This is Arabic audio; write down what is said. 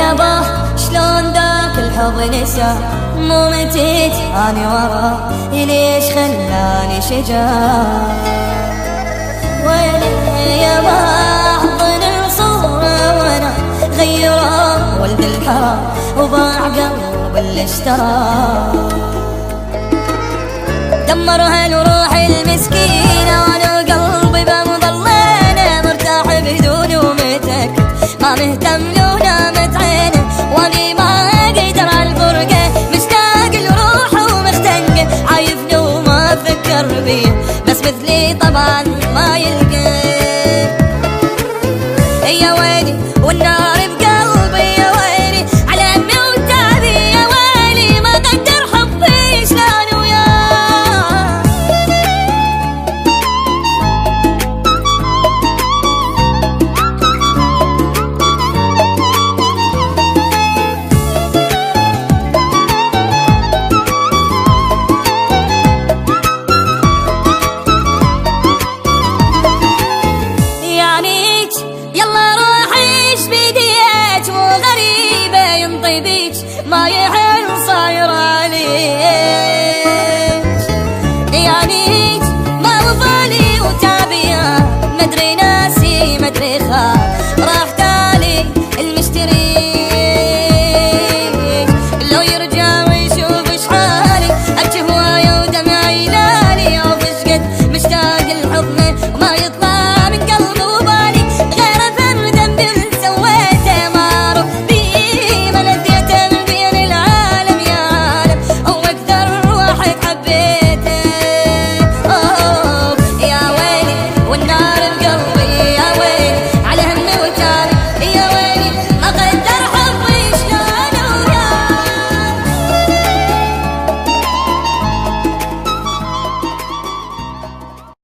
يابا شلون ذاك الحب نسى مو متيت اني وراه ليش خلاني شجاع ويلي يابا حضن الصورة وانا غيره ولد الحرام وباع قلب اللي اشتراه دمرها الروح المسكينة وانا قلبي بمضلينه مرتاح بدون ومتك ما مهتم لو نامت عينه واني ما اقدر عالفرقه مشتاق لروحه ومختنقه عايفني وما افكر بيه بس مثلي طبعا ما يلقى